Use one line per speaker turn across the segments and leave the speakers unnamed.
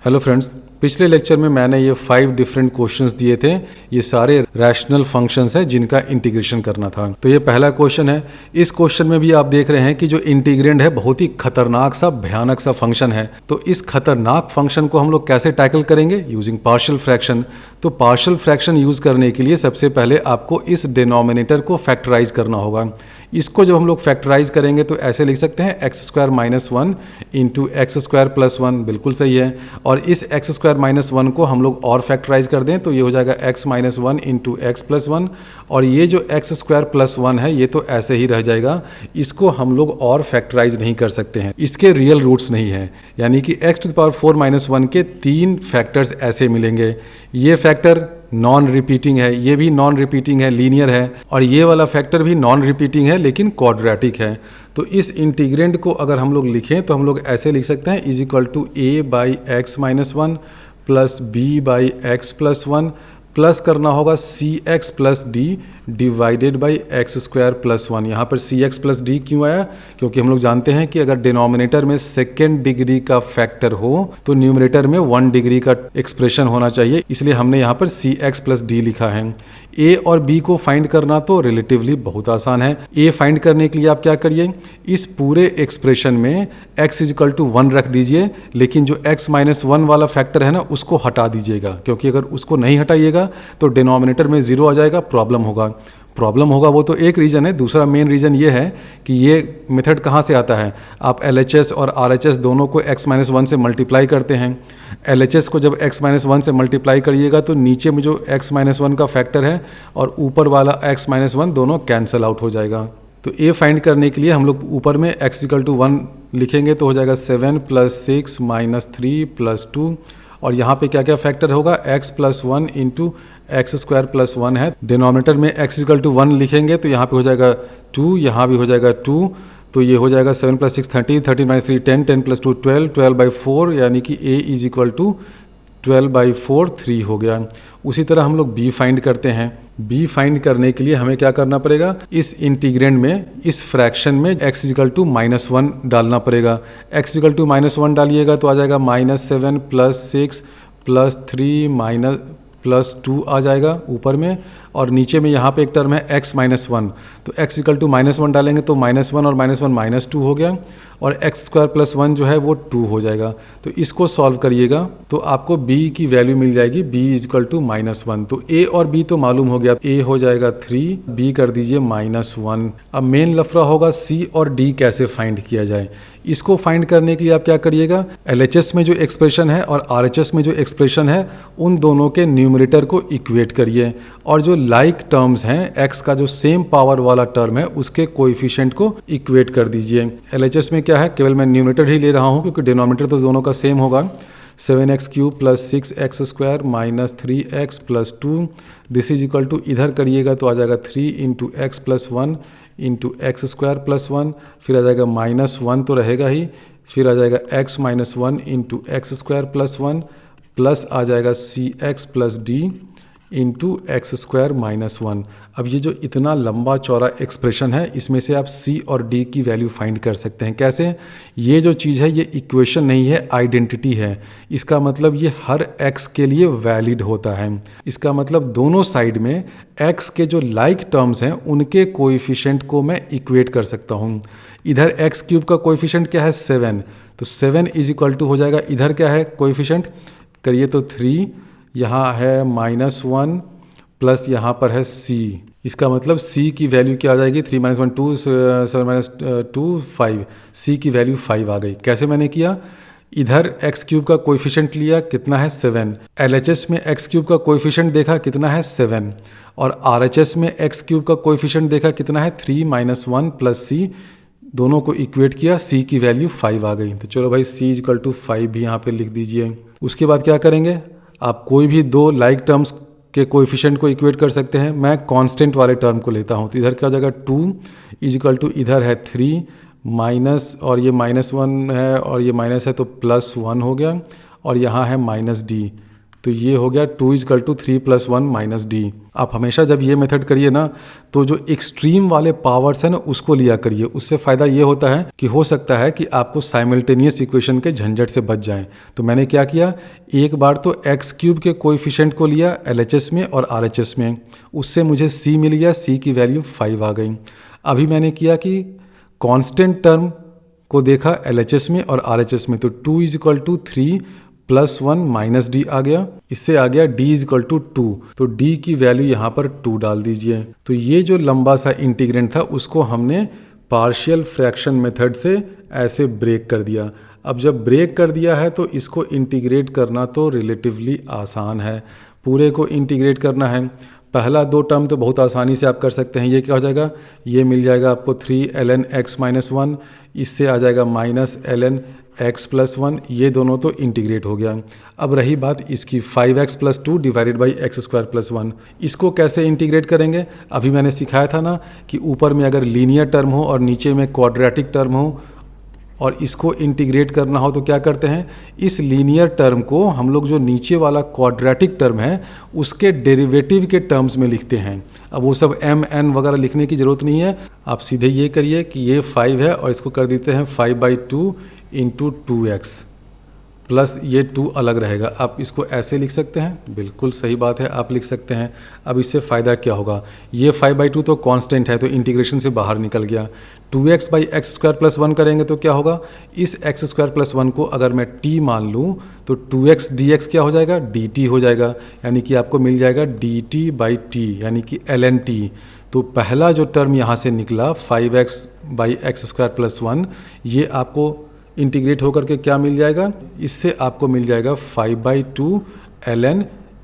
Hello friends, पिछले lecture में मैंने ये 5 डिफरेंट क्वेश्चंस दिए थे। ये सारे रैशनल फंक्शंस हैं जिनका इंटीग्रेशन करना था। तो ये पहला क्वेश्चन है। इस क्वेश्चन में भी आप देख रहे हैं कि जो इंटीग्रेंड है बहुत ही खतरनाक सा भयानक सा फंक्शन है। तो इस खतरनाक फंक्शन को हम लोग कैसे टैकल करेंगे? Using partial fraction. तो पार्शियल फ्रैक्शन यूज करने के लिए सबसे पहले आपको इस डिनोमिनेटर को फैक्टराइज करना होगा। इसको जब हम लोग फैक्टराइज करेंगे तो ऐसे लिख सकते हैं x square minus one into x square plus one, बिल्कुल सही है। और इस एक्स स्क्वायर माइनस वन को हम लोग और फैक्टराइज कर दें तो ये हो जाएगा x minus one into x plus one. और ये जो एक्स स्क्वायर प्लस वन है ये तो ऐसे ही रह जाएगा, इसको हम लोग और फैक्टराइज नहीं कर सकते हैं, इसके रियल रूट्स नहीं है। यानी कि x to the power 4 minus one के 3 फैक्टर्स ऐसे मिलेंगे। ये फैक्टर नॉन रिपीटिंग है, ये भी नॉन रिपीटिंग है, लीनियर है, और ये वाला फैक्टर भी नॉन रिपीटिंग है लेकिन क्वाड्रेटिक है। तो इस इंटीग्रेंड को अगर हम लोग लिखें तो हम लोग ऐसे लिख सकते हैं is equal to A by X minus one plus B by x plus one plus करना होगा C X plus D divided by x square plus one. यहाँ पर सी एक्स प्लस डी क्यों आया? क्योंकि हम लोग जानते हैं कि अगर डिनोमिनेटर में सेकेंड डिग्री का फैक्टर हो तो न्यूमरेटर में 1 डिग्री का एक्सप्रेशन होना चाहिए, इसलिए हमने यहाँ पर सी एक्स प्लस डी लिखा है। ए और बी को फाइंड करना तो रिलेटिवली बहुत आसान है। ए फाइंड करने के लिए आप क्या करिए, इस पूरे एक्सप्रेशन में x इजिकल टू 1 रख दीजिए, लेकिन जो x माइनस वन वाला फैक्टर है ना उसको हटा दीजिएगा, क्योंकि अगर उसको नहीं हटाइएगा तो डिनोमिनेटर में 0 आ जाएगा, प्रॉब्लम होगा। वो तो एक रीज़न है। दूसरा मेन रीज़न ये है कि ये मेथड कहाँ से आता है। आप LHS और RHS दोनों को x माइनस वन से मल्टीप्लाई करते हैं। LHS को जब x माइनस वन से मल्टीप्लाई करिएगा तो नीचे में जो x माइनस वन का फैक्टर है और ऊपर वाला x माइनस वन दोनों कैंसिल आउट हो जाएगा। तो a फाइंड करने के लिए हम लोग ऊपर में x इक्वल टू 1 लिखेंगे तो हो जाएगा 7 प्लस 6 माइनस 3 प्लस 2। और यहाँ पे क्या क्या फैक्टर होगा, x plus one into x square plus one है। डिनोमिनेटर में x इक्वल टू 1 लिखेंगे तो यहाँ पे हो जाएगा 2, यहाँ भी हो जाएगा 2, तो ये हो जाएगा 7 प्लस 6 13, 13 माइनस 3 10, 10 प्लस 2 12, 12 बाई 4, यानी कि a is equal to 12 by 4 3 हो गया। उसी तरह हम लोग b फाइंड करते हैं। b फाइंड करने के लिए हमें क्या करना पड़ेगा, इस इंटीग्रेंड में इस फ्रैक्शन में x equal to minus one डालना पड़ेगा। x equal to minus one डालिएगा तो आ जाएगा minus 7 plus 6 plus 3 minus plus 2 आ जाएगा ऊपर में, और नीचे में यहाँ पे एक टर्म है x माइनस वन, तो x equal to minus one डालेंगे तो माइनस वन और माइनस वन माइनस 2 हो गया, और एक्स स्क्वायर प्लस वन जो है वो 2 हो जाएगा। तो इसको सॉल्व करिएगा तो आपको b की वैल्यू मिल जाएगी b equal to minus one. तो a और b तो मालूम हो गया, a हो जाएगा 3, b कर दीजिए माइनस वन। अब मेन लफड़ा होगा c और d कैसे फाइंड किया जाए। इसको फाइंड करने के लिए आप क्या करिएगा, LHS में जो एक्सप्रेशन है और RHS में जो एक्सप्रेशन है उन दोनों के न्यूमरेटर को इक्वेट करिए, और जो लाइक टर्म्स हैं x का जो सेम पावर वाला टर्म है उसके कोएफिशिएंट को इक्वेट कर दीजिए। LHS में क्या है, केवल मैं न्यूमरेटर ही ले रहा हूँ क्योंकि डिनोमिनेटर तो दोनों का सेम होगा। 7x cube plus 6x square minus 3x plus 2, this is equal to इधर करिएगा तो आ जाएगा 3 into x plus one into x square plus one, फिर आ जाएगा माइनस वन तो रहेगा ही, फिर आ जाएगा x minus one into x square plus one, plus आ जाएगा C X plus D into x square minus one. अब ये जो इतना लंबा चौड़ा एक्सप्रेशन है इसमें से आप c और d की वैल्यू फाइंड कर सकते हैं। कैसे? ये जो चीज़ है ये इक्वेशन नहीं है, आइडेंटिटी है। इसका मतलब ये हर x के लिए वैलिड होता है। इसका मतलब दोनों साइड में x के जो लाइक टर्म्स हैं उनके कोएफिशिएंट को मैं इक्वेट कर सकता हूँ। इधर x क्यूब का कोएफिशिएंट क्या है 7, तो 7 इज इक्वल टू हो जाएगा, इधर क्या है कोएफिशिएंट करिए तो 3, यहाँ है माइनस वन, प्लस यहाँ पर है c। इसका मतलब c की वैल्यू क्या आ जाएगी, 3 माइनस वन 2, 7 माइनस 2 5, c की वैल्यू 5 आ गई। कैसे मैंने किया, इधर x क्यूब का कोएफिशिएंट लिया, कितना है 7। LHS में x क्यूब का कोएफिशिएंट देखा, कितना है 7, और RHS में x क्यूब का कोएफिशिएंट देखा, कितना है 3 माइनस वन प्लस c, दोनों को इक्वेट किया, c की वैल्यू 5 आ गई। तो चलो भाई c इक्वल टू 5 भी यहाँ पे लिख दीजिए। उसके बाद क्या करेंगे, आप कोई भी दो लाइक टर्म्स के कोएफिशिएंट को इक्वेट कर सकते हैं। मैं कांस्टेंट वाले टर्म को लेता हूँ, तो इधर क्या हो जाएगा 2 इज इक्वल टू इधर है 3 माइनस, और ये माइनस वन है और ये माइनस है तो प्लस 1 हो गया, और यहाँ है माइनस डी, तो ये हो गया 2 = 3 + 1 - d। आप हमेशा जब ये मेथड करिए ना तो जो एक्सट्रीम वाले पावर्स है ना उसको लिया करिए। उससे फ़ायदा ये होता है कि हो सकता है कि आपको साइमल्टेनियस इक्वेशन के झंझट से बच जाएं। तो मैंने क्या किया, एक बार तो x³ के कोएफिशिएंट को लिया LHS में और RHS में, उससे मुझे c मिल गया, c की वैल्यू 5 आ गई। अभी मैंने किया कि कांस्टेंट टर्म को देखा LHS में और RHS में, तो 2 = 3 + 1 - d आ गया। इससे आ गया d = 2, तो d की वैल्यू यहाँ पर 2 डाल दीजिए। तो ये जो लंबा सा इंटीग्रेंड था उसको हमने पार्शियल फ्रैक्शन मेथड से ऐसे ब्रेक कर दिया। अब जब ब्रेक कर दिया है तो इसको इंटीग्रेट करना तो रिलेटिवली आसान है। पूरे को इंटीग्रेट करना है, पहला 2 टर्म तो बहुत आसानी से आप कर सकते हैं। ये क्या हो जाएगा, ये मिल जाएगा आपको 3ln x - 1, इससे आ जाएगा -ln x + 1, ये दोनों तो इंटीग्रेट हो गया। अब रही बात इसकी 5x + 2 / x² + 1, इसको कैसे इंटीग्रेट करेंगे। अभी मैंने सिखाया था ना कि ऊपर में अगर लीनियर टर्म हो और नीचे में क्वाड्रेटिक टर्म हो और इसको इंटीग्रेट करना हो तो क्या करते हैं, इस लीनियर टर्म को हम लोग जो नीचे वाला क्वाड्रेटिक टर्म है उसके डेरिवेटिव के टर्म्स में लिखते हैं। अब वो सब m n वगैरह लिखने की ज़रूरत नहीं है, आप सीधे ये करिए कि ये 5 है और इसको कर देते हैं 5/2 × 2x प्लस ये 2 अलग रहेगा। आप इसको ऐसे लिख सकते हैं, बिल्कुल सही बात है, आप लिख सकते हैं। अब इससे फ़ायदा क्या होगा, ये 5/2 तो कांस्टेंट है तो इंटीग्रेशन से बाहर निकल गया। 2x/x² + 1 करेंगे तो क्या होगा, इस x² + 1 को अगर मैं t मान लूँ तो 2x dx क्या हो जाएगा, dt हो जाएगा, यानी कि आपको मिल जाएगा dt/t यानी कि ln t। तो पहला जो टर्म यहाँ से निकला 5x/x² + 1, ये आपको इंटीग्रेट होकर के क्या मिल जाएगा, इससे आपको मिल जाएगा 5/2 ln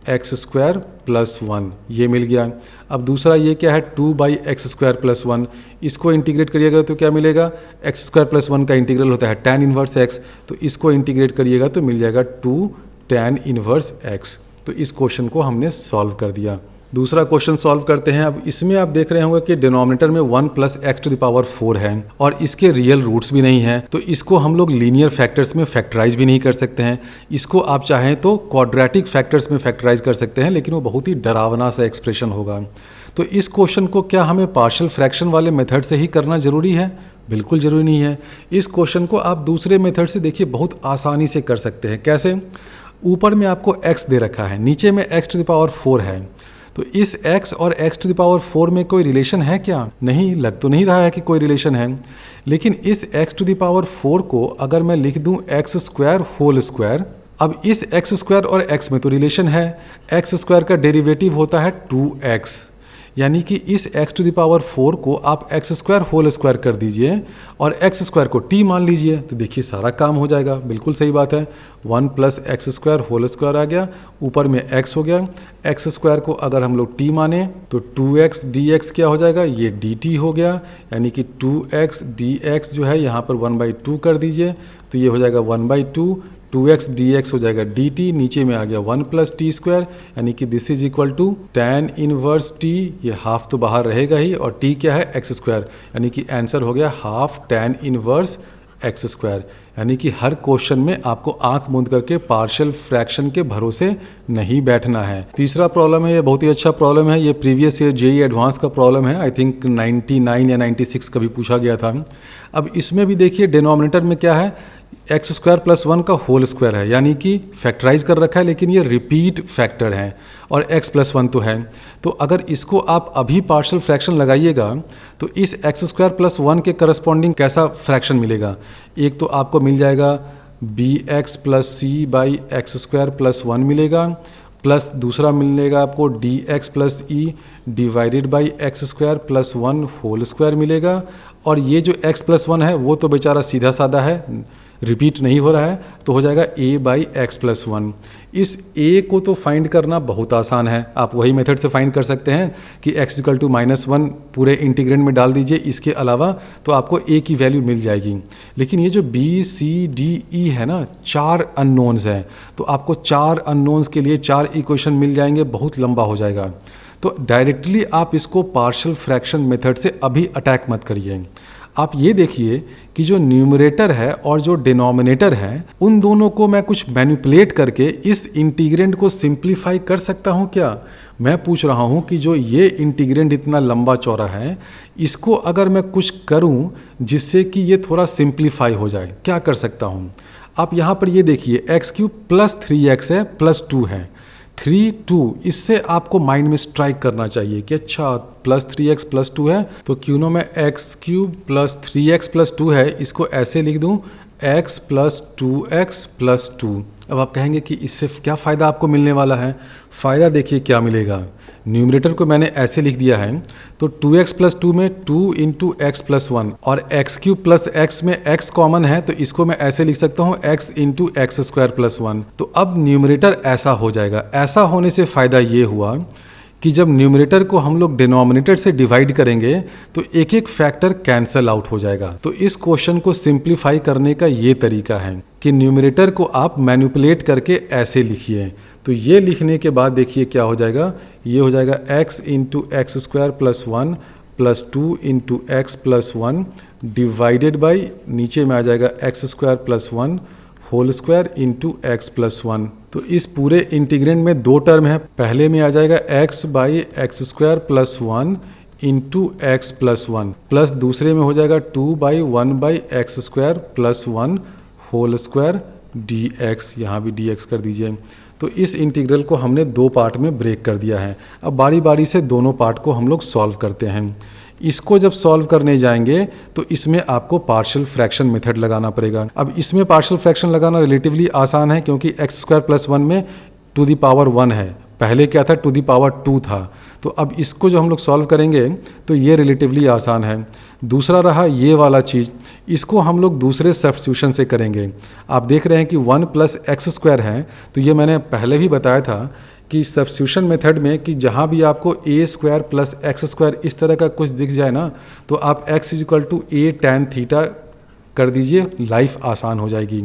x² + 1, ये मिल गया। अब दूसरा ये क्या है, 2/x² + 1, इसको इंटीग्रेट करिएगा तो क्या मिलेगा, x² + 1 का इंटीग्रल होता है tan 1x, तो इसको इंटीग्रेट करिएगा तो मिल जाएगा 2 tan 1x। तो इस क्वेश्चन को हमने सॉल्व कर दिया। दूसरा क्वेश्चन सॉल्व करते हैं। अब इसमें आप देख रहे होंगे कि डिनोमिनेटर में 1 + x⁴ है और इसके रियल रूट्स भी नहीं है, तो इसको हम लोग लीनियर फैक्टर्स में फैक्टराइज भी नहीं कर सकते हैं। इसको आप चाहें तो क्वाड्रेटिक फैक्टर्स में फैक्टराइज कर सकते हैं, लेकिन वो बहुत ही डरावना सा एक्सप्रेशन होगा। तो इस क्वेश्चन को क्या हमें पार्शियल फ्रैक्शन वाले मेथड से ही करना ज़रूरी है? बिल्कुल ज़रूरी नहीं है। इस क्वेश्चन को आप दूसरे मेथड से देखिए बहुत आसानी से कर सकते हैं। कैसे, ऊपर में आपको x दे रखा है, नीचे में x⁴ है, तो इस x और x⁴ में कोई रिलेशन है क्या? नहीं, लग तो नहीं रहा है कि कोई रिलेशन है। लेकिन इस x⁴ को अगर मैं लिख दूं x² अब इस x² और x में तो रिलेशन है, x² का डेरिवेटिव होता है 2x, यानी कि इस x⁴ को आप x² कर दीजिए और x² को t मान लीजिए, तो देखिए सारा काम हो जाएगा। बिल्कुल सही बात है, 1 + x² आ गया, ऊपर में x हो गया। x² को अगर हम लोग t माने तो 2x dx क्या हो जाएगा, ये dt हो गया, यानी कि 2x dx जो है यहाँ पर 1/2 कर दीजिए, तो ये हो जाएगा 1/2, 2x dx हो जाएगा dt, नीचे में आ गया 1 + t², यानी कि this is equal to tan 1t, ये हाफ तो बाहर रहेगा ही, और t क्या है, x², यानी कि आंसर हो गया हाफ tan 1x²। यानी कि हर क्वेश्चन में आपको आंख मूंद करके पार्शियल फ्रैक्शन के भरोसे नहीं बैठना है। तीसरा प्रॉब्लम है, ये बहुत ही अच्छा प्रॉब्लम है, ये प्रीवियस ईयर जेईई एडवांस का प्रॉब्लम है, आई थिंक 99 या 96 कभी पूछा गया था। अब इसमें भी देखिए डिनोमिनेटर में क्या है, x² + 1 का होल स्क्वायर है, यानी कि फैक्टराइज कर रखा है, लेकिन ये रिपीट फैक्टर है और x + 1 तो है। तो अगर इसको आप अभी पार्शियल फ्रैक्शन लगाइएगा तो इस x² + 1 के करस्पॉन्डिंग कैसा फ्रैक्शन मिलेगा, एक तो आपको मिल जाएगा bx + c/x² + 1 मिलेगा, प्लस दूसरा मिलेगा आपको dx + e / x² + 1 whole square मिलेगा, और ये जो x + 1 है वो तो बेचारा सीधा साधा है, रिपीट नहीं हो रहा है, तो हो जाएगा a/x + 1। इस a को तो फाइंड करना बहुत आसान है, आप वही मेथड से फाइंड कर सकते हैं कि x = -1 पूरे इंटीग्रेंड में डाल दीजिए, इसके अलावा तो आपको a की वैल्यू मिल जाएगी। लेकिन ये जो b c d e है ना, 4 अननोन्स हैं, तो आपको 4 अननोन्स के लिए 4 इक्वेशन मिल जाएंगे, बहुत लंबा हो जाएगा। तो डायरेक्टली आप इसको पार्शियल फ्रैक्शन मेथड से अभी अटैक मत करिए, आप ये देखिए कि जो न्यूमरेटर है और जो डिनोमिनेटर है उन दोनों को मैं कुछ मैनिपुलेट करके इस इंटीग्रेंड को सिंप्लीफाई कर सकता हूँ क्या। मैं पूछ रहा हूँ कि जो ये इंटीग्रेंड इतना लंबा चौड़ा है इसको अगर मैं कुछ करूँ जिससे कि ये थोड़ा सिंप्लीफाई हो जाए, क्या कर सकता हूँ। आप यहाँ पर ये देखिए एक्स क्यूब प्लस 3x है प्लस 2 है, 3 2, इससे आपको माइंड में स्ट्राइक करना चाहिए कि अच्छा प्लस 3x प्लस 2 है तो क्यों ना मैं x cube plus 3x plus 2 है इसको ऐसे लिख दूं x प्लस 2x प्लस 2। अब आप कहेंगे कि इससे क्या फ़ायदा आपको मिलने वाला है। फ़ायदा देखिए क्या मिलेगा। न्यूमरेटर को मैंने ऐसे लिख दिया है तो 2x प्लस 2 में 2 इंटू एक्स प्लस 1 और एक्स क्यूब प्लस एक्स में x कॉमन है तो इसको मैं ऐसे लिख सकता हूँ x into x square plus 1। तो अब न्यूमरेटर ऐसा हो जाएगा। ऐसा होने से फ़ायदा ये हुआ कि जब न्यूमरेटर को हम लोग डिनोमिनेटर से डिवाइड करेंगे तो एक एक फैक्टर कैंसल आउट हो जाएगा। तो इस क्वेश्चन को सिंप्लीफाई करने का ये तरीका है कि न्यूमरेटर को आप मैनिपुलेट करके ऐसे लिखिए। तो ये लिखने के बाद देखिए क्या हो जाएगा, ये हो जाएगा x into x square plus 1 प्लस 2 into x plus 1 divided by नीचे में आ जाएगा x square plus 1 whole square into x plus 1। तो इस पूरे इंटीग्रेंड में दो टर्म है, पहले में आ जाएगा x by x square plus 1 into x plus 1 plus दूसरे में हो जाएगा 2 by 1 by x square plus 1 whole square d x, यहाँ भी डी एक्स कर दीजिए। तो इस इंटीग्रल को हमने दो पार्ट में ब्रेक कर दिया है। अब बारी बारी से दोनों पार्ट को हम लोग सॉल्व करते हैं। इसको जब सॉल्व करने जाएंगे तो इसमें आपको पार्शियल फ्रैक्शन मेथड लगाना पड़ेगा। अब इसमें पार्शियल फ्रैक्शन लगाना रिलेटिवली आसान है क्योंकि एक्स स्क्वायर प्लस 1 में टू दी पावर 1 है, पहले क्या था टू दी पावर 2 था। तो अब इसको जो हम लोग सॉल्व करेंगे तो ये रिलेटिवली आसान है। दूसरा रहा ये वाला चीज़, इसको हम लोग दूसरे सब्स्टिट्यूशन से करेंगे। आप देख रहे हैं कि 1 प्लस एक्स स्क्वायर है, तो ये मैंने पहले भी बताया था कि सब्स्टिट्यूशन मेथड में कि जहाँ भी आपको ए स्क्वायर प्लस एक्स स्क्वायर इस तरह का कुछ दिख जाए ना तो आप x equal to a tan theta कर दीजिए, लाइफ आसान हो जाएगी।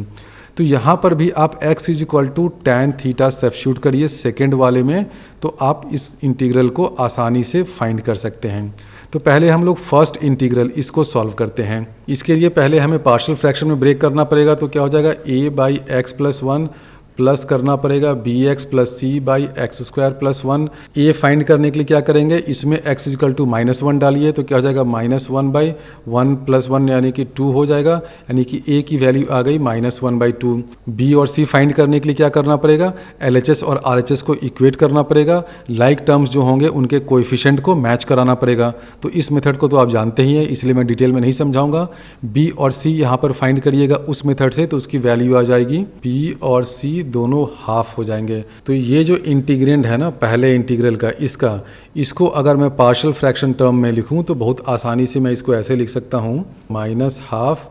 तो यहाँ पर भी आप x equal to tan theta substitute करिए सेकेंड वाले में, तो आप इस इंटीग्रल को आसानी से फाइंड कर सकते हैं। तो पहले हम लोग फर्स्ट इंटीग्रल इसको सॉल्व करते हैं। इसके लिए पहले हमें पार्शियल फ्रैक्शन में ब्रेक करना पड़ेगा। तो क्या हो जाएगा a by x plus 1 plus करना पड़ेगा b x plus c by x square plus 1। A find करने के लिए क्या करेंगे, इसमें x इक्वल टू -1 डालिए तो क्या हो जाएगा -1 बाई 1 प्लस 1 यानी कि 2 हो जाएगा, यानी कि a की वैल्यू आ गई -1 बाई 2। b और c फाइंड करने के लिए क्या करना पड़ेगा, LHS और RHS को इक्वेट करना पड़ेगा, लाइक टर्म्स जो होंगे उनके कोएफिशिएंट को मैच कराना पड़ेगा। तो इस मेथड को तो आप जानते ही हैं इसलिए मैं डिटेल में नहीं समझाऊंगा। b और c यहाँ पर फाइंड करिएगा उस मेथड से, तो उसकी वैल्यू आ जाएगी b और c दोनों हाफ हो जाएंगे। तो ये जो इंटीग्रेंड है ना पहले इंटीग्रल का, इसको अगर मैं पार्शियल फ्रैक्शन टर्म में लिखूं तो बहुत आसानी से मैं इसको ऐसे लिख सकता हूं, -half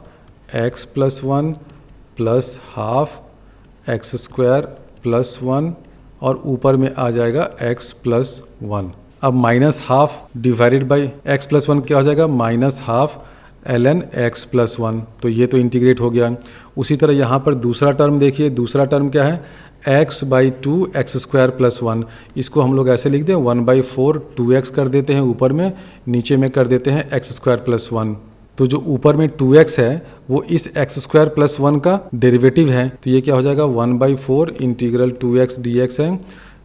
x plus 1 plus half x square plus 1 और ऊपर में आ जाएगा x प्लस 1। अब -half divided by x plus 1 क्या हो जाएगा, -हाफ ln x प्लस 1। तो ये तो इंटीग्रेट हो गया। उसी तरह यहाँ पर दूसरा टर्म देखिए, दूसरा टर्म क्या है, x by 2 x square plus 1। इसको हम लोग ऐसे लिख दें 1/4 2x कर देते हैं ऊपर में, नीचे में कर देते हैं एक्स स्क्वायर प्लस 1। तो जो ऊपर में 2x है वो इस एक्स स्क्वायर प्लस 1 का डेरिवेटिव है, तो ये क्या हो जाएगा 1/4 इंटीग्रल 2x dx है।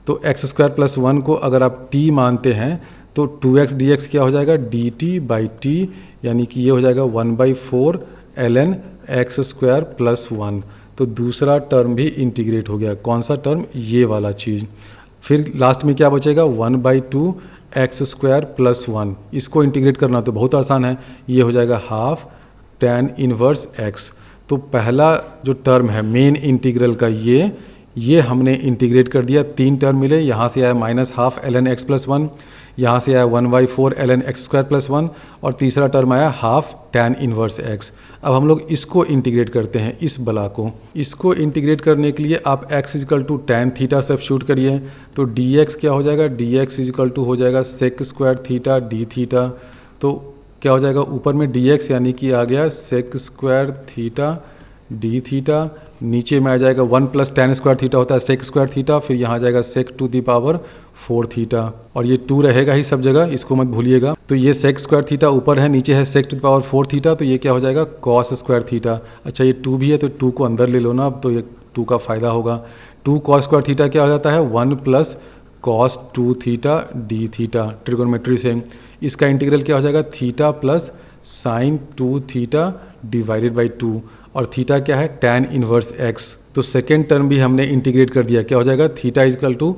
तो एक्स स्क्वायर प्लस 1 को अगर आप t मानते हैं तो 2x dx क्या हो जाएगा dt बाई t, यानी कि ये हो जाएगा 1/4 ln x स्क्वायर प्लस 1। तो दूसरा टर्म भी इंटीग्रेट हो गया। कौन सा टर्म, ये वाला चीज़। फिर लास्ट में क्या बचेगा 1/2 एक्स स्क्वायर प्लस 1। इसको इंटीग्रेट करना तो बहुत आसान है, ये हो जाएगा हाफ tan इनवर्स x। तो पहला जो टर्म है मेन इंटीग्रल का ये हमने इंटीग्रेट कर दिया, 3 टर्म मिले। यहाँ से आया -हाफ ln x प्लस 1, यहाँ से आया 1/4 ln x स्क्वायर प्लस 1 और तीसरा टर्म आया हाफ tan इनवर्स x। अब हम लोग इसको इंटीग्रेट करते हैं, इस बला को। इसको इंटीग्रेट करने के लिए आप x equal to tan theta substitute करिए। तो dx क्या हो जाएगा, dx इक्वल टू हो जाएगा sec square theta d theta. तो क्या हो जाएगा ऊपर में dx यानी कि आ गया sec square theta d theta नीचे में आ जाएगा 1 प्लस tan स्क्वायर थीटा होता है सेक स्क्वायर थीटा, फिर यहाँ आ जाएगा सेक टू द पावर 4 थीटा, और ये 2 रहेगा ही सब जगह, इसको मत भूलिएगा। तो ये सेक स्क्वायर थीटा ऊपर है, नीचे है सेक टू द पावर 4 थीटा, तो ये क्या हो जाएगा कॉस स्क्वायर थीटा। अच्छा ये 2 भी है तो 2 को अंदर ले लो ना, अब तो ये 2 का फ़ायदा होगा। 2 कॉस स्क्वायर थीटा क्या हो जाता है 1 plus cos 2 theta d theta, trigonometry से। इसका इंटीग्रल क्या हो जाएगा theta plus sine 2 theta divided by 2, और थीटा क्या है tan इनवर्स x। तो सेकेंड टर्म भी हमने इंटीग्रेट कर दिया, क्या हो जाएगा theta equal to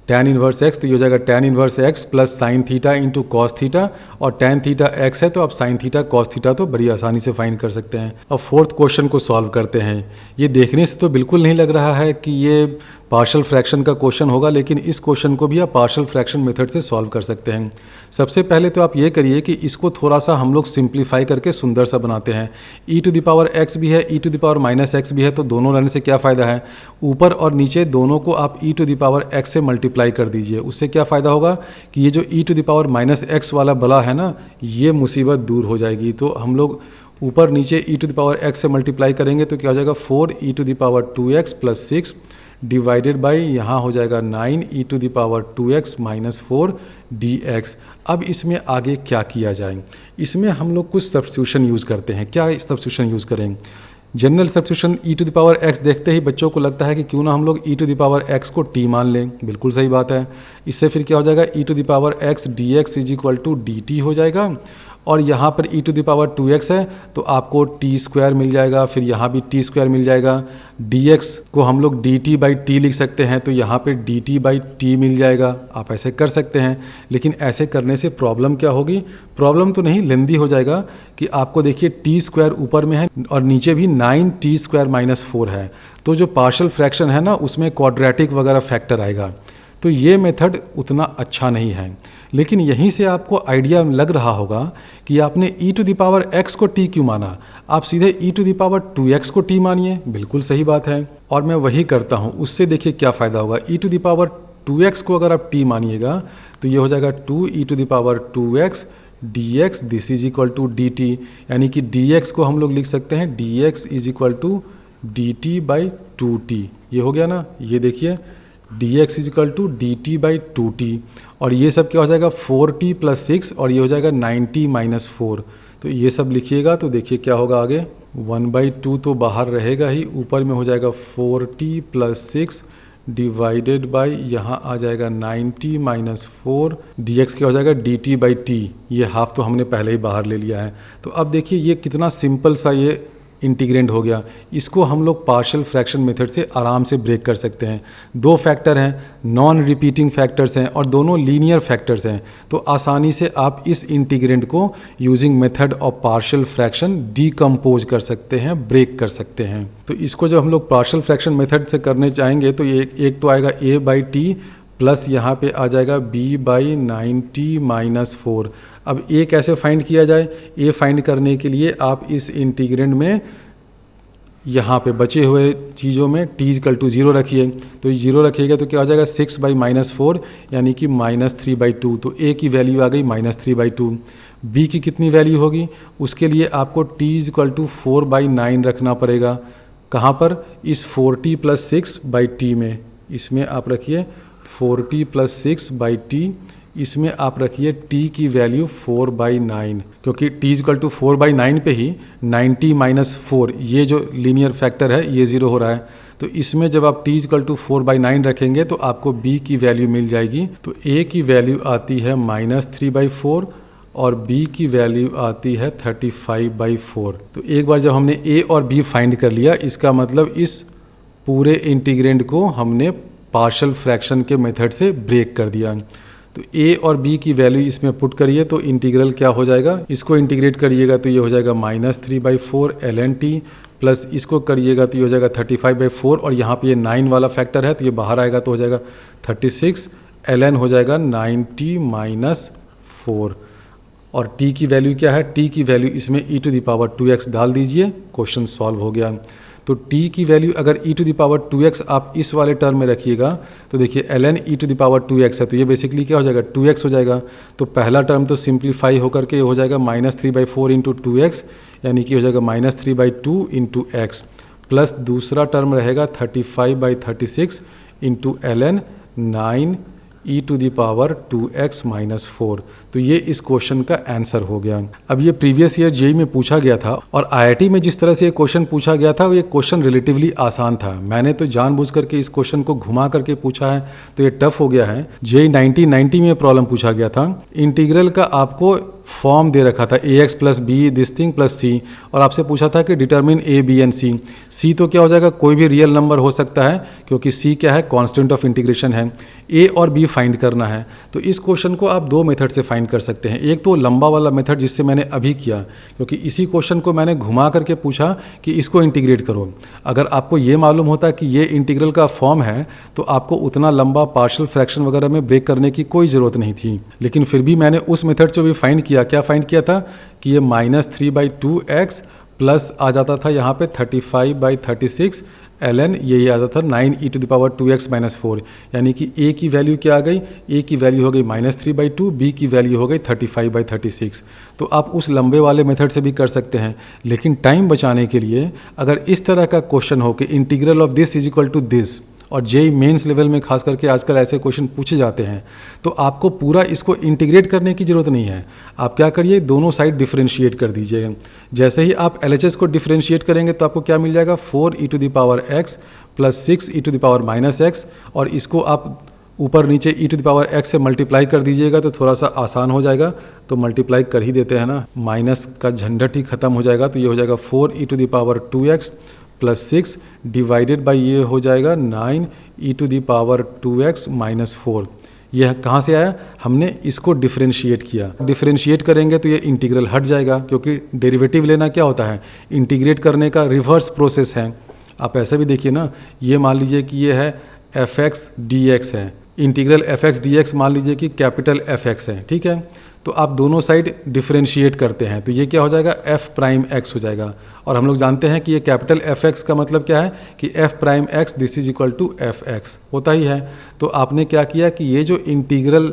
tan inverse x, तो ये हो जाएगा tan inverse x plus sine theta into cos theta, और tan थीटा x है तो आप साइन थीटा कॉस थीटा तो बड़ी आसानी से फाइंड कर सकते हैं। अब फोर्थ क्वेश्चन को सॉल्व करते हैं। ये देखने से तो बिल्कुल नहीं लग रहा है कि ये पार्शियल फ्रैक्शन का क्वेश्चन होगा, लेकिन इस क्वेश्चन को भी आप पार्शियल फ्रैक्शन मेथड से सॉल्व कर सकते हैं। सबसे पहले तो आप ये करिए कि इसको थोड़ा सा हम लोग सिंप्लीफाई करके सुंदर सा बनाते हैं। e to the power x भी है, e to the power minus x भी है, तो दोनों रहने से क्या फ़ायदा है, ऊपर और नीचे दोनों को आप e to the power x से मल्टीप्लाई कर दीजिए। उससे क्या फ़ायदा होगा कि ये जो e to the power minus x वाला बला है ना, ये मुसीबत दूर हो जाएगी। तो हम लोग ऊपर नीचे e to the power x से मल्टीप्लाई करेंगे तो क्या हो जाएगा 4 e to the power 2x plus 6 divided by यहाँ हो जाएगा 9 e to the power 2x minus 4 dx। अब इसमें आगे क्या किया जाए, इसमें हम लोग कुछ सब्स्टिट्यूशन यूज़ करते हैं। क्या सब्स्टिट्यूशन यूज़ करें, general substitution e to the power x देखते ही बच्चों को लगता है कि क्यों ना हम लोग e to the power x को t मान लें। बिल्कुल सही बात है। इससे फिर क्या हो जाएगा e to the power x dx is equal to dt हो जाएगा, और यहाँ पर e to the power 2x है तो आपको t स्क्वायर मिल जाएगा, फिर यहाँ भी t स्क्वायर मिल जाएगा। dx को हम लोग dt बाई t लिख सकते हैं, तो यहाँ पे dt बाई t मिल जाएगा। आप ऐसे कर सकते हैं, लेकिन ऐसे करने से प्रॉब्लम क्या होगी, प्रॉब्लम तो नहीं लेंदी हो जाएगा कि आपको देखिए t स्क्वायर ऊपर में है और नीचे भी 9t स्क्वायर माइनस 4 है, तो जो पार्शियल फ्रैक्शन है ना उसमें क्वाड्रेटिक वगैरह फैक्टर आएगा। तो ये मेथड उतना अच्छा नहीं है, लेकिन यहीं से आपको आइडिया लग रहा होगा कि आपने e to the power x को t क्यों माना, आप सीधे e to the power 2x को t मानिए। बिल्कुल सही बात है, और मैं वही करता हूँ। उससे देखिए क्या फ़ायदा होगा, e to the power 2x को अगर आप t मानिएगा तो ये हो जाएगा 2 e to the power 2x dx this is equal to dt, यानी कि dx को हम लोग लिख सकते हैं dx is equal to dt by 2t। ये हो गया ना, ये देखिए dx is equal to dt by 2t, और ये सब क्या हो जाएगा 4t प्लस 6, और ये हो जाएगा 9t माइनस 4। तो ये सब लिखिएगा तो देखिए क्या होगा आगे, 1/2 तो बाहर रहेगा ही, ऊपर में हो जाएगा 4t प्लस 6 डिवाइडेड बाई यहाँ आ जाएगा 9t माइनस 4, dx क्या हो जाएगा dt बाई t। ये हाफ तो हमने पहले ही बाहर ले लिया है। तो अब देखिए ये कितना सिंपल सा ये इंटीग्रेंड हो गया। इसको हम लोग पार्शियल फ्रैक्शन मेथड से आराम से ब्रेक कर सकते हैं। दो फैक्टर हैं, नॉन रिपीटिंग फैक्टर्स हैं और दोनों लीनियर फैक्टर्स हैं, तो आसानी से आप इस इंटीग्रेंड को using method of partial fraction decompose कर सकते हैं, ब्रेक कर सकते हैं। तो इसको जब हम लोग पार्शियल फ्रैक्शन मेथड से करने चाहेंगे तो ये एक तो आएगा a बाई टी प्लस यहाँ पे आ जाएगा b बाई 9t माइनस 4। अब a कैसे फाइंड किया जाए, a फाइंड करने के लिए आप इस इंटीग्रेंड में यहाँ पे बचे हुए चीज़ों में t इक्वल टू 0 रखिए, तो 0 रखिएगा तो क्या हो जाएगा 6 बाई माइनस 4 यानी कि माइनस 3/2। तो a की वैल्यू आ गई माइनस 3/2। b की कितनी वैल्यू होगी, उसके लिए आपको t इक्वल टू 4/9 रखना पड़ेगा। कहाँ पर, इस 4t प्लस 6/t में, इसमें आप रखिए 4t प्लस 6/t, इसमें आप रखिए t की वैल्यू 4/9, क्योंकि t इक्वल टू 4/9 पे ही 90 माइनस 4 ये जो लीनियर फैक्टर है ये 0 हो रहा है। तो इसमें जब आप t इक्वल टू 4/9 रखेंगे तो आपको b की वैल्यू मिल जाएगी। तो a की वैल्यू आती है माइनस 3/4 और b की वैल्यू आती है 35/4। तो एक बार जब हमने a और b फाइंड कर लिया, इसका मतलब इस पूरे इंटीग्रेंड को हमने पार्शियल फ्रैक्शन के मेथड से ब्रेक कर दिया। तो a और b की वैल्यू इसमें पुट करिए तो इंटीग्रल क्या हो जाएगा, इसको इंटीग्रेट करिएगा तो ये हो जाएगा माइनस 3/4 ln t, प्लस इसको करिएगा तो ये हो जाएगा 35/4, और यहाँ पे ये 9 वाला फैक्टर है तो ये बाहर आएगा तो हो जाएगा 36 ln हो जाएगा 9t माइनस 4। और t की वैल्यू क्या है, t की वैल्यू इसमें e to the power 2x डाल दीजिए, क्वेश्चन सॉल्व हो गया। तो t की वैल्यू अगर e to the power 2x आप इस वाले टर्म में रखिएगा तो देखिए ln e to the power 2x है, तो ये बेसिकली क्या हो जाएगा 2x हो जाएगा। तो पहला टर्म तो सिंप्लीफाई होकर के हो जाएगा माइनस 3/4 इंटू 2x, यानी कि हो जाएगा माइनस 3/2 इंटू x, प्लस दूसरा टर्म रहेगा 35/36 into ln 9 e to the power 2x minus 4। तो ये इस क्वेश्चन का आंसर हो गया। अब ये प्रीवियस ईयर जेईई में पूछा गया था और आईआईटी में जिस तरह से ये क्वेश्चन पूछा गया था वो ये क्वेश्चन रिलेटिवली आसान था। मैंने तो जानबूझ करके इस क्वेश्चन को घुमा करके पूछा है तो ये टफ हो गया है। जेईई 1990 में प्रॉब्लम पूछा गया था। इंटीग्रल का आपको फॉर्म दे रखा था ax plus B this thing plus C, और आपसे पूछा था कि determine a b and c। c तो क्या हो जाएगा, कोई भी रियल नंबर हो सकता है क्योंकि c क्या है, कांस्टेंट ऑफ इंटीग्रेशन है। a और b फाइंड करना है। तो इस क्वेश्चन को आप दो मेथड से फाइंड कर सकते हैं। एक तो लंबा वाला मेथड जिससे मैंने अभी किया, क्योंकि इसी क्वेश्चन को मैंने घुमा करके पूछा कि इसको इंटीग्रेट करो। अगर आपको ये मालूम होता कि ये इंटीग्रल का फॉर्म है तो आपको उतना लंबा पार्शियल फ्रैक्शन वगैरह में ब्रेक करने की कोई ज़रूरत नहीं थी। लेकिन फिर भी मैंने उस मेथड से भी फाइंड किया। क्या फाइंड किया था कि ये -3/2x प्लस आ जाता था यहाँ पे 35/36 ln ये आता था 9 e to the power 2x minus 4, यानी कि a की वैल्यू क्या आ गई, a की वैल्यू हो गई -3/2, b की वैल्यू हो गई 35/36। तो आप उस लंबे वाले मेथड से भी कर सकते हैं। लेकिन टाइम बचाने के लिए अगर इस तरह का क्वेश्चन हो कि integral of this is equal to this, और जेईई मेंस लेवल में खास करके आजकल ऐसे क्वेश्चन पूछे जाते हैं, तो आपको पूरा इसको इंटीग्रेट करने की ज़रूरत नहीं है। आप क्या करिए, दोनों साइड डिफरेंशिएट कर दीजिए। जैसे ही आप LHS को डिफरेंशिएट करेंगे तो आपको क्या मिल जाएगा, 4 e to the power x plus 6 e to the power minus x, और इसको आप ऊपर नीचे e to the power x से मल्टीप्लाई कर दीजिएगा तो थोड़ा सा आसान हो जाएगा। तो मल्टीप्लाई कर ही देते हैं ना, माइनस का झंझट ही खत्म हो जाएगा। तो ये हो जाएगा 4 e to the power 2x plus 6 divided by ये हो जाएगा 9 e to the power 2x minus 4। यह कहाँ से आया, हमने इसको डिफरेंशिएट किया। डिफरेंशिएट करेंगे तो ये इंटीग्रल हट जाएगा, क्योंकि डेरिवेटिव लेना क्या होता है, इंटीग्रेट करने का रिवर्स प्रोसेस है। आप ऐसा भी देखिए ना, ये मान लीजिए कि ये है fx dx है, इंटीग्रल fx dx मान लीजिए कि कैपिटल fx है, ठीक है। तो आप दोनों साइड डिफरेंशिएट करते हैं तो ये क्या हो जाएगा, f प्राइम x हो जाएगा। और हम लोग जानते हैं कि ये कैपिटल fx का मतलब क्या है कि f prime x this is equal to fx होता ही है। तो आपने क्या किया कि ये जो इंटीग्रल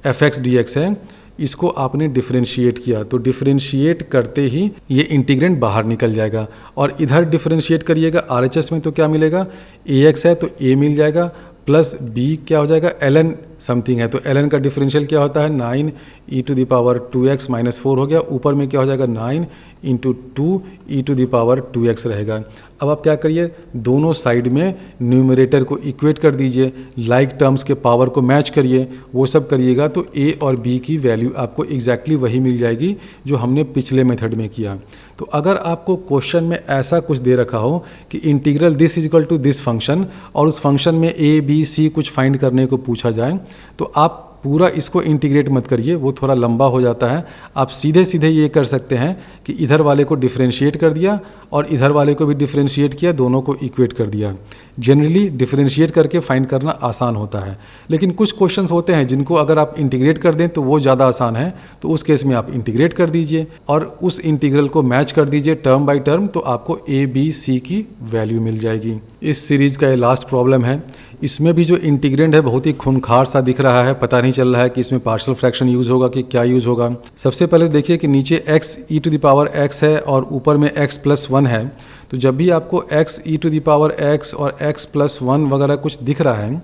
fx dx है इसको आपने डिफरेंशिएट किया, तो डिफरेंशिएट करते ही ये इंटीग्रेंड बाहर निकल जाएगा। और इधर डिफरेंशिएट करिएगा RHS में तो क्या मिलेगा, ax है तो a मिल जाएगा प्लस b क्या हो जाएगा, ln समथिंग है तो ln का डिफरेंशियल क्या होता है, 9 e to the power 2x minus 4 हो गया। ऊपर में क्या हो जाएगा, 9 into 2 e to the power 2x रहेगा। अब आप क्या करिए, दोनों साइड में न्यूमरेटर को इक्वेट कर दीजिए, लाइक टर्म्स के पावर को मैच करिए, वो सब करिएगा तो a और b की वैल्यू आपको एग्जैक्टली वही मिल जाएगी जो हमने पिछले मेथड में किया। तो अगर आपको क्वेश्चन में ऐसा कुछ दे रखा हो कि integral this is equal to this function और उस फंक्शन में a b c कुछ फाइंड करने को पूछा जाए, तो आप पूरा इसको इंटीग्रेट मत करिए, वो थोड़ा लंबा हो जाता है। आप सीधे सीधे ये कर सकते हैं कि इधर वाले को डिफरेंशिएट कर दिया और इधर वाले को भी डिफरेंशिएट किया, दोनों को इक्वेट कर दिया। जनरली डिफरेंशिएट करके फाइंड करना आसान होता है, लेकिन कुछ क्वेश्चंस होते हैं जिनको अगर आप इंटीग्रेट कर दें तो वो ज़्यादा आसान है। तो उस केस में आप इंटीग्रेट कर दीजिए और उस इंटीग्रल को मैच कर दीजिए टर्म बाय टर्म, तो आपको a b c की वैल्यू मिल जाएगी। इस सीरीज़ का ये लास्ट प्रॉब्लम है। इसमें भी जो इंटीग्रेंड है बहुत ही खूंखार सा दिख रहा है, पता नहीं चल रहा है कि इसमें पार्शियल फ्रैक्शन यूज़ होगा कि क्या यूज़ होगा। सबसे पहले देखिए कि नीचे x e to the power x है और ऊपर में x प्लस 1 है। तो जब भी आपको x e to the power x और x प्लस 1 वगैरह कुछ दिख रहा है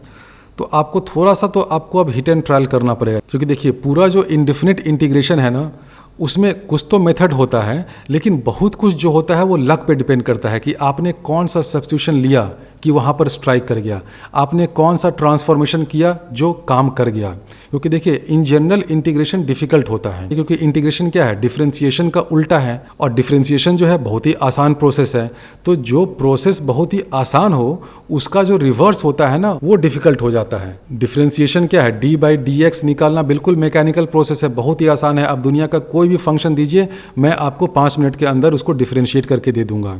तो आपको थोड़ा सा तो आपको अब हिट एंड ट्रायल करना पड़ेगा, क्योंकि देखिए पूरा जो इंडेफिनिट इंटीग्रेशन है ना उसमें कुछ तो मेथड होता है, लेकिन बहुत कुछ जो होता है वो लक पे डिपेंड करता है कि आपने कौन सा सब्स्टिट्यूशन लिया कि वहाँ पर स्ट्राइक कर गया, आपने कौन सा ट्रांसफॉर्मेशन किया जो काम कर गया। क्योंकि देखिए इन जनरल इंटीग्रेशन डिफिकल्ट होता है, क्योंकि इंटीग्रेशन क्या है, डिफरेंशिएशन का उल्टा है, और डिफरेंशिएशन जो है बहुत ही आसान प्रोसेस है। तो जो प्रोसेस बहुत ही आसान हो उसका जो रिवर्स होता है ना वो डिफिकल्ट हो जाता है। डिफरेंशिएशन क्या है, d/dx निकालना बिल्कुल मैकेनिकल प्रोसेस है, बहुत ही आसान है। आप दुनिया का कोई भी फंक्शन दीजिए, मैं आपको 5 मिनट के अंदर उसको डिफरेंशिएट करके दे दूंगा।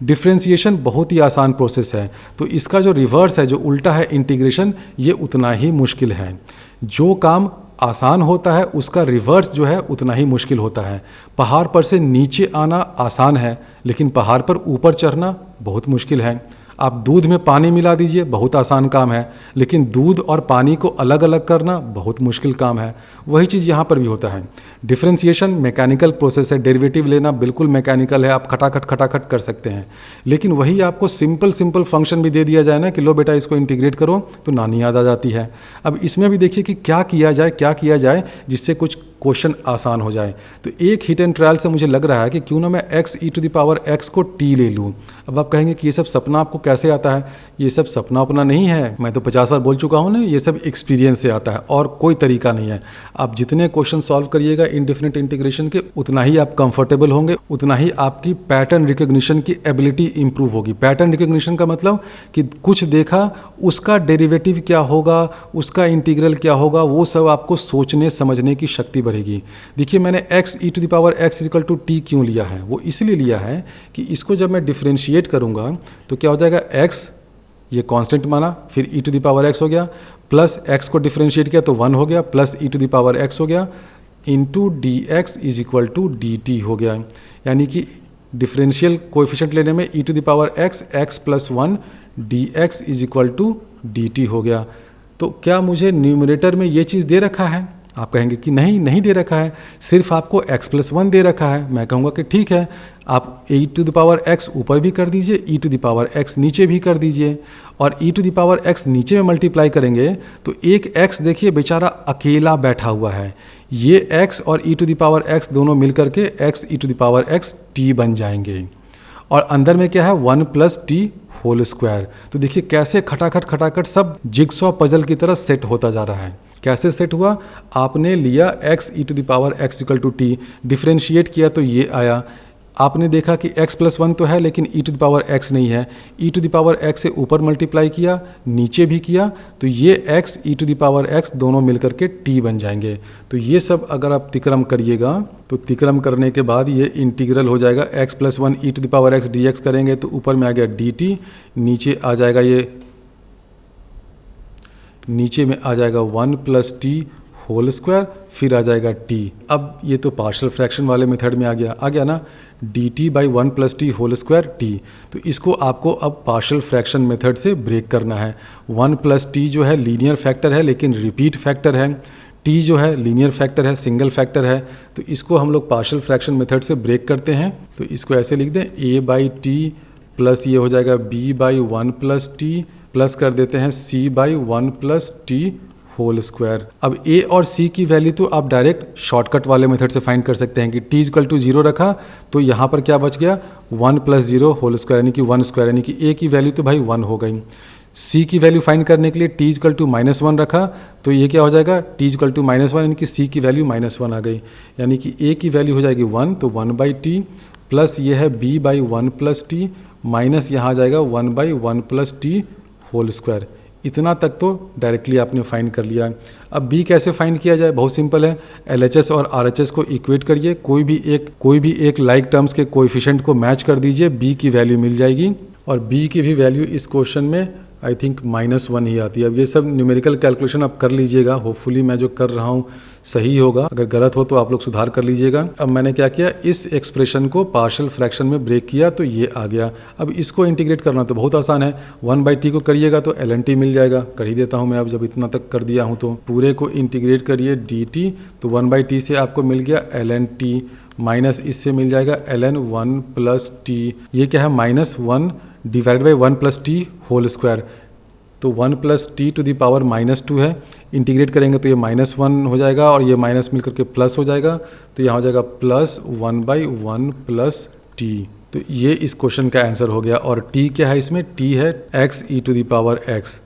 डिफरेंशिएशन बहुत ही आसान प्रोसेस है, तो इसका जो रिवर्स है, जो उल्टा है इंटीग्रेशन, ये उतना ही मुश्किल है। जो काम आसान होता है उसका रिवर्स जो है उतना ही मुश्किल होता है। पहाड़ पर से नीचे आना आसान है, लेकिन पहाड़ पर ऊपर चढ़ना बहुत मुश्किल है। आप दूध में पानी मिला दीजिए, बहुत आसान काम है, लेकिन दूध और पानी को अलग अलग करना बहुत मुश्किल काम है। वही चीज़ यहाँ पर भी होता है। डिफरेंशिएशन मैकेनिकल प्रोसेस है, डेरिवेटिव लेना बिल्कुल मैकेनिकल है, आप खटाखट कर सकते हैं। लेकिन वही आपको सिंपल फंक्शन भी दे दिया जाए ना कि लो बेटा इसको इंटीग्रेट करो, तो नानी याद आ जाती है। अब इसमें भी देखिए कि क्या किया जाए जिससे कुछ क्वेश्चन आसान हो जाए। तो एक हिट एंड ट्रायल से मुझे लग रहा है कि क्यों ना मैं x को t ले लूँ। अब आप कहेंगे कि ये सब सपना आपको कैसे आता है? ये सब सपना अपना नहीं है, मैं तो 50 बार बोल चुका हूँ ना, ये सब एक्सपीरियंस से आता है और कोई तरीका नहीं है। आप जितने क्वेश्चन सॉल्व करिएगा इनडेफिनेट इंटीग्रेशन के, उतना ही आप कंफर्टेबल होंगे, उतना ही आपकी पैटर्न रिकग्निशन की एबिलिटी इंप्रूव होगी। पैटर्न रिकग्निशन का मतलब कि कुछ देखा, उसका डेरिवेटिव क्या होगा, उसका इंटीग्रल क्या होगा, वो सब आपको सोचने समझने की शक्ति बढ़ेगी। देखिए मैंने x = t क्यों लिया है? वो इसलिए लिया है कि इसको जब मैं डिफरेंशिएट करूंगा तो क्या हो जाएगा, x ये कांस्टेंट माना, फिर e⁻x हो गया, प्लस x को डिफरेंशिएट किया तो 1 हो गया, प्लस e⁻x हो गया, इंटू dx = dt हो गया। यानी कि डिफरेंशियल कोएफिशिएंट लेने में e⁻x x + 1 dx = dt हो गया। तो क्या मुझे न्यूमरेटर में ये चीज़ दे रखा है? आप कहेंगे कि नहीं दे रखा है, सिर्फ आपको x + 1 दे रखा है। मैं कहूँगा कि ठीक है, आप e⁻x ऊपर भी कर दीजिए, e⁻x नीचे भी कर दीजिए, और e⁻x नीचे में मल्टीप्लाई करेंगे तो एक x देखिए बेचारा अकेला बैठा हुआ है, ये x और e⁻x दोनों मिलकर के x e⁻x t बन जाएंगे, और अंदर में क्या है 1 + t होल स्क्वायर। तो देखिए कैसे खटाखट सब जिगसॉ पजल की तरह सेट होता जा रहा है। कैसे सेट हुआ? आपने लिया x e⁻x = t, डिफरेंशिएट किया तो ये आया। आपने देखा कि x + 1 तो है लेकिन e⁻x नहीं है, e⁻x से ऊपर मल्टीप्लाई किया, नीचे भी किया, तो ये x e⁻x दोनों मिलकर के t बन जाएंगे। तो ये सब अगर आप तिक्रम करिएगा तो तिक्रम करने के बाद ये इंटीग्रल हो जाएगा x + 1 e⁻x dx करेंगे तो ऊपर में आ गया dt, नीचे आ जाएगा ये, नीचे में आ जाएगा 1 + t होल स्क्वायर, फिर आ जाएगा t। अब ये तो पार्शियल फ्रैक्शन वाले मेथड में आ गया ना, dt/1 + t whole square t। तो इसको आपको अब पार्शियल फ्रैक्शन मेथड से ब्रेक करना है। 1 + t जो है लीनियर फैक्टर है लेकिन रिपीट फैक्टर है, t जो है लीनियर फैक्टर है, सिंगल फैक्टर है। तो इसको हम लोग पार्शियल फ्रैक्शन मेथड से ब्रेक करते हैं। तो इसको ऐसे लिख दें, a/t प्लस ये हो जाएगा b/1 + t प्लस कर देते हैं c/1 + t होल स्क्वायर। अब a और c की वैल्यू तो आप डायरेक्ट शॉर्टकट वाले मेथड से फाइंड कर सकते हैं कि t = 0 रखा तो यहाँ पर क्या बच गया, 1 + 0 होल स्क्वायर यानी कि 1 स्क्वायर, यानी कि a की वैल्यू तो भाई 1 हो गई। c की वैल्यू फाइंड करने के लिए t = -1 रखा तो ये क्या हो जाएगा, t = -1 यानी कि c की वैल्यू -1 आ गई, यानी कि a की वैल्यू हो जाएगी 1, तो 1/t प्लस ये है b/1 + t माइनस यहाँ आ जाएगा 1/1 + t होल स्क्वायर। इतना तक तो डायरेक्टली आपने फाइंड कर लिया। अब b कैसे फाइंड किया जाए? बहुत सिंपल है, LHS और RHS को इक्वेट करिए, कोई भी एक लाइक टर्म्स के कोएफिशिएंट को मैच कर दीजिए, b की वैल्यू मिल जाएगी। और b की भी वैल्यू इस क्वेश्चन में आई थिंक -1 ही आती है। अब ये सब न्यूमेरिकल कैलकुलेशन आप कर लीजिएगा, होपफुली मैं जो कर रहा हूँ सही होगा, अगर गलत हो तो आप लोग सुधार कर लीजिएगा। अब मैंने क्या किया, इस एक्सप्रेशन को पार्शियल फ्रैक्शन में ब्रेक किया तो ये आ गया। अब इसको इंटीग्रेट करना तो बहुत आसान है, 1/t को करिएगा तो ln t मिल जाएगा। कर ही देता हूँ मैं, अब जब इतना तक कर दिया हूँ तो पूरे को इंटीग्रेट करिए dt, तो 1/t से आपको मिल गया ln t, माइनस इससे मिल जाएगा ln 1 + t। ये क्या है, -1 / 1 + t होल स्क्वायर, तो 1 + t to the power -2 है। इंटीग्रेट करेंगे तो ये -1 हो जाएगा और ये माइनस मिल करके प्लस हो जाएगा, तो यहाँ हो जाएगा +1/1 + t। तो ये इस क्वेश्चन का आंसर हो गया। और t क्या है इसमें, t है x e⁻x।